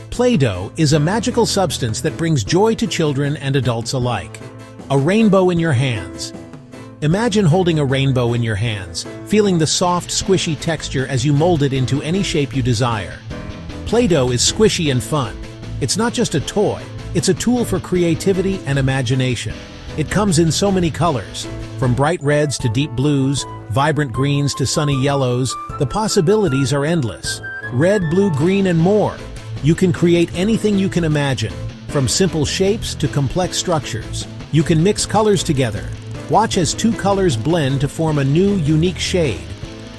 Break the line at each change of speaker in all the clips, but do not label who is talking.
Play-Doh is a magical substance that brings joy to children and adults alike. A rainbow in your hands. Imagine holding a rainbow in your hands, feeling the soft, squishy texture as you mold it into any shape you desire. Play-Doh is squishy and fun. It's not just a toy, it's a tool for creativity and imagination. It comes in so many colors, from bright reds to deep blues, vibrant greens to sunny yellows. The possibilities are endless. Red, blue, green, and more. You can create anything you can imagine, from simple shapes to complex structures. You can mix colors together. Watch as two colors blend to form a new, unique shade.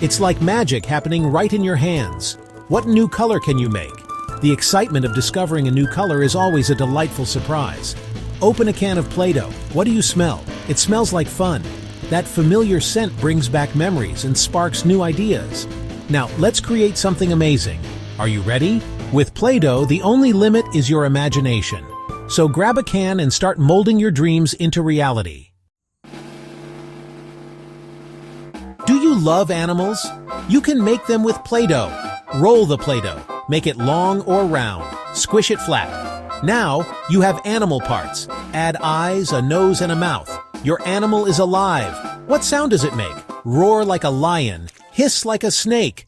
It's like magic happening right in your hands. What new color can you make? The excitement of discovering a new color is always a delightful surprise. Open a can of Play-Doh. What do you smell? It smells like fun. That familiar scent brings back memories and sparks new ideas. Now, let's create something amazing. Are you ready? With Play-Doh, the only limit is your imagination. So grab a can and start molding your dreams into reality. Do you love animals? You can make them with Play-Doh. Roll the Play-Doh. Make it long or round. Squish it flat. Now, you have animal parts. Add eyes, a nose, and a mouth. Your animal is alive. What sound does it make? Roar like a lion. Hiss like a snake.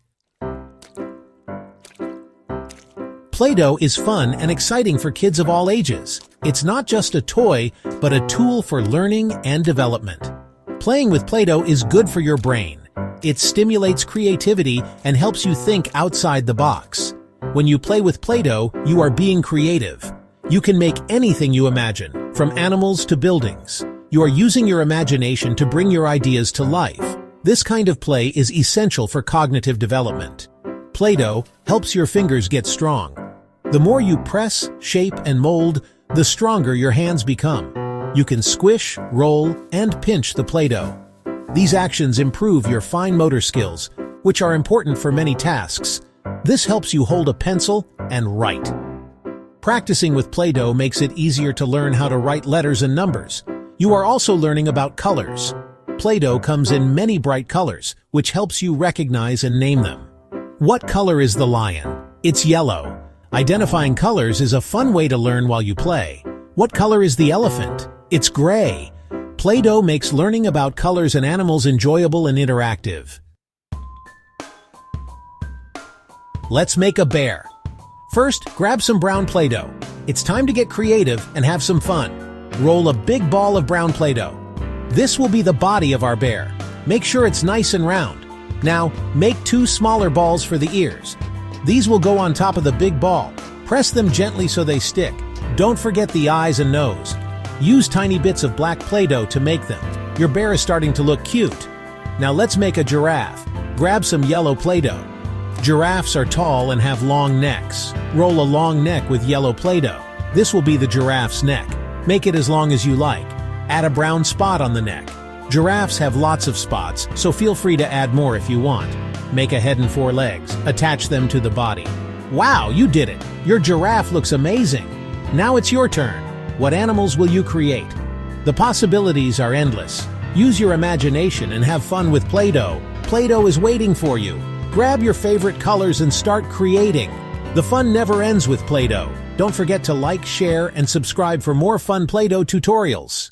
Play-Doh is fun and exciting for kids of all ages. It's not just a toy, but a tool for learning and development. Playing with Play-Doh is good for your brain. It stimulates creativity and helps you think outside the box. When you play with Play-Doh, you are being creative. You can make anything you imagine, from animals to buildings. You are using your imagination to bring your ideas to life. This kind of play is essential for cognitive development. Play-Doh helps your fingers get strong. The more you press, shape, and mold, the stronger your hands become. You can squish, roll, and pinch the Play-Doh. These actions improve your fine motor skills, which are important for many tasks. This helps you hold a pencil and write. Practicing with Play-Doh makes it easier to learn how to write letters and numbers. You are also learning about colors. Play-Doh comes in many bright colors, which helps you recognize and name them. What color is the lion? It's yellow. Identifying colors is a fun way to learn while you play. What color is the elephant? It's gray. Play-Doh makes learning about colors and animals enjoyable and interactive. Let's make a bear. First, grab some brown Play-Doh. It's time to get creative and have some fun. Roll a big ball of brown Play-Doh. This will be the body of our bear. Make sure it's nice and round. Now, make two smaller balls for the ears. These will go on top of the big ball. Press them gently so they stick. Don't forget the eyes and nose. Use tiny bits of black Play-Doh to make them. Your bear is starting to look cute. Now let's make a giraffe. Grab some yellow Play-Doh. Giraffes are tall and have long necks. Roll a long neck with yellow Play-Doh. This will be the giraffe's neck. Make it as long as you like. Add a brown spot on the neck. Giraffes have lots of spots, so feel free to add more if you want. Make a head and 4 legs. Attach them to the body. Wow, you did it! Your giraffe looks amazing! Now it's your turn. What animals will you create? The possibilities are endless. Use your imagination and have fun with Play-Doh. Play-Doh is waiting for you. Grab your favorite colors and start creating. The fun never ends with Play-Doh. Don't forget to like, share, and subscribe for more fun Play-Doh tutorials.